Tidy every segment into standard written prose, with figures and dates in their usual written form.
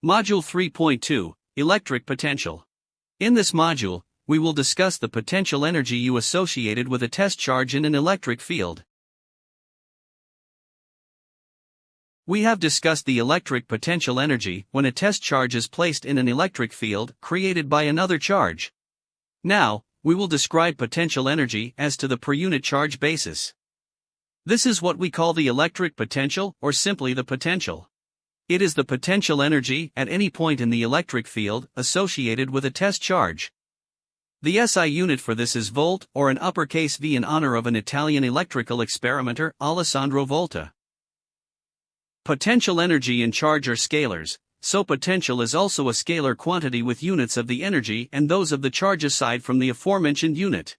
Module 3.2, Electric Potential. In this module, we will discuss the potential energy U associated with a test charge in an electric field. We have discussed the electric potential energy when a test charge is placed in an electric field created by another charge. Now, we will describe potential energy as to the per unit charge basis. This is what we call the electric potential, or simply the potential. It is the potential energy at any point in the electric field associated with a test charge. The SI unit for this is volt, or an uppercase V in honor of an Italian electrical experimenter, Alessandro Volta. Potential energy and charge are scalars, so potential is also a scalar quantity with units of the energy and those of the charge aside from the aforementioned unit.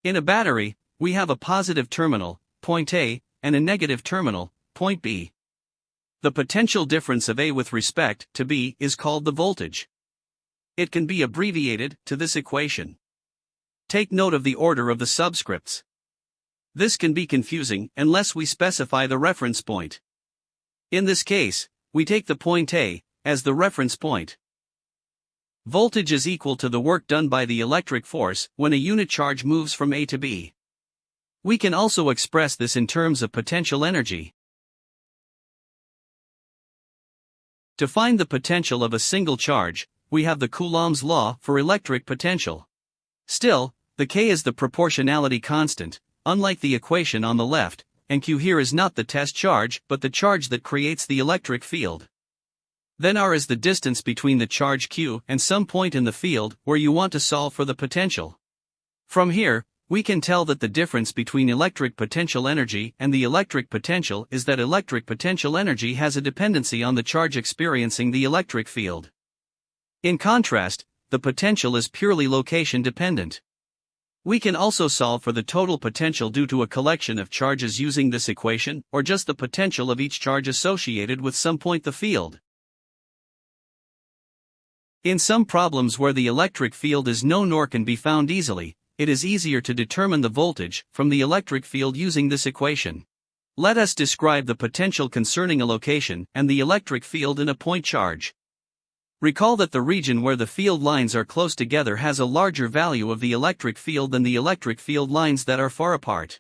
In a battery, we have a positive terminal, point A, and a negative terminal, point B. The potential difference of A with respect to B is called the voltage. It can be abbreviated to this equation. Take note of the order of the subscripts. This can be confusing unless we specify the reference point. In this case, we take the point A as the reference point. Voltage is equal to the work done by the electric force when a unit charge moves from A to B. We can also express this in terms of potential energy. To find the potential of a single charge, we have the Coulomb's law for electric potential. Still, the K is the proportionality constant, unlike the equation on the left, and Q here is not the test charge but the charge that creates the electric field. Then R is the distance between the charge Q and some point in the field where you want to solve for the potential. From here, we can tell that the difference between electric potential energy and the electric potential is that electric potential energy has a dependency on the charge experiencing the electric field. In contrast, the potential is purely location dependent. We can also solve for the total potential due to a collection of charges using this equation, or just the potential of each charge associated with some point the field. In some problems where the electric field is known or can be found easily, it is easier to determine the voltage from the electric field using this equation. Let us describe the potential concerning a location and the electric field in a point charge. Recall that the region where the field lines are close together has a larger value of the electric field than the electric field lines that are far apart.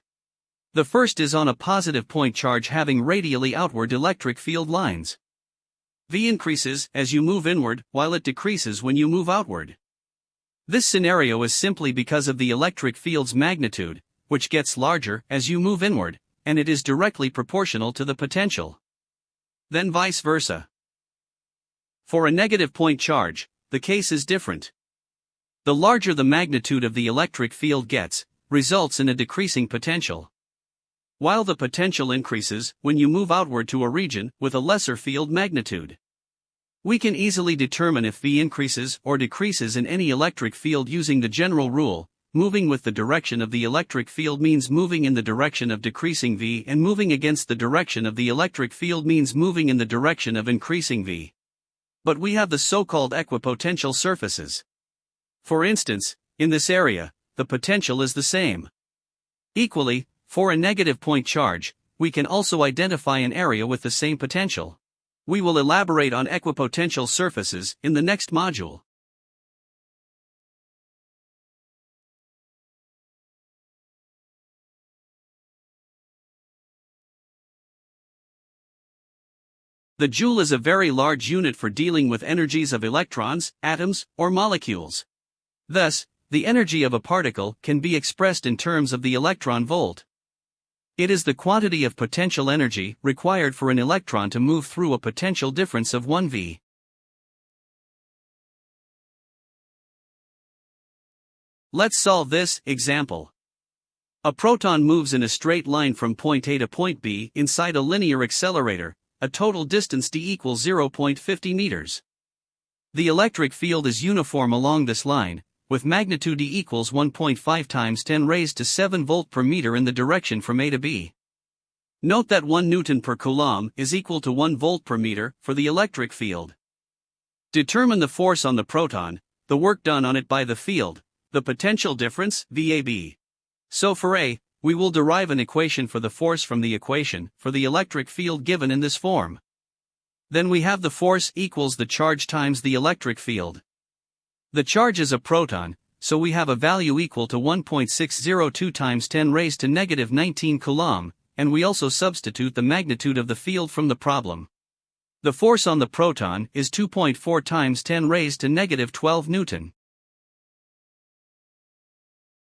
The first is on a positive point charge having radially outward electric field lines. V increases as you move inward, while it decreases when you move outward. This scenario is simply because of the electric field's magnitude, which gets larger as you move inward, and it is directly proportional to the potential. Then vice versa. For a negative point charge, the case is different. The larger the magnitude of the electric field gets, results in a decreasing potential. While the potential increases when you move outward to a region with a lesser field magnitude. We can easily determine if V increases or decreases in any electric field using the general rule: moving with the direction of the electric field means moving in the direction of decreasing V, and moving against the direction of the electric field means moving in the direction of increasing V. But we have the so-called equipotential surfaces. For instance, in this area, the potential is the same. Equally, for a negative point charge, we can also identify an area with the same potential. We will elaborate on equipotential surfaces in the next module. The joule is a very large unit for dealing with energies of electrons, atoms, or molecules. Thus, the energy of a particle can be expressed in terms of the electron volt. It is the quantity of potential energy required for an electron to move through a potential difference of 1 V. Let's solve this example. A proton moves in a straight line from point A to point B inside a linear accelerator, a total distance d equals 0.50 meters. The electric field is uniform along this line, with magnitude E equals 1.5 times 10 raised to 7 volt per meter in the direction from A to B. Note that 1 Newton per Coulomb is equal to 1 volt per meter for the electric field. Determine the force on the proton, the work done on it by the field, the potential difference, VAB. So for A, We will derive an equation for the force from the equation for the electric field given in this form. Then we have the force equals the charge times the electric field. The charge is a proton, so we have a value equal to 1.602 times 10 raised to negative 19 coulomb, and we also substitute the magnitude of the field from the problem. The force on the proton is 2.4 times 10 raised to negative 12 Newton.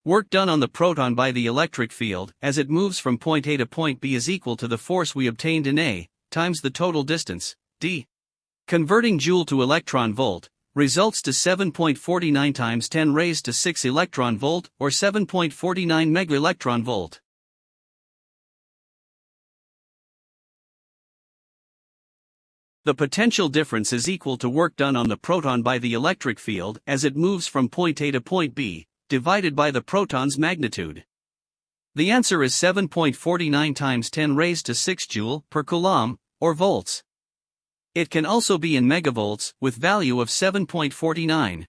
Work done on the proton by the electric field as it moves from point A to point B is equal to the force we obtained in A, times the total distance, d. Converting joule to electron volt results to 7.49 times 10 raised to 6 electron volt, or 7.49 megaelectron volt. The potential difference is equal to work done on the proton by the electric field as it moves from point A to point B, divided by the proton's magnitude. The answer is 7.49 times 10 raised to 6 joule per coulomb, or volts. It can also be in megavolts, with value of 7.49.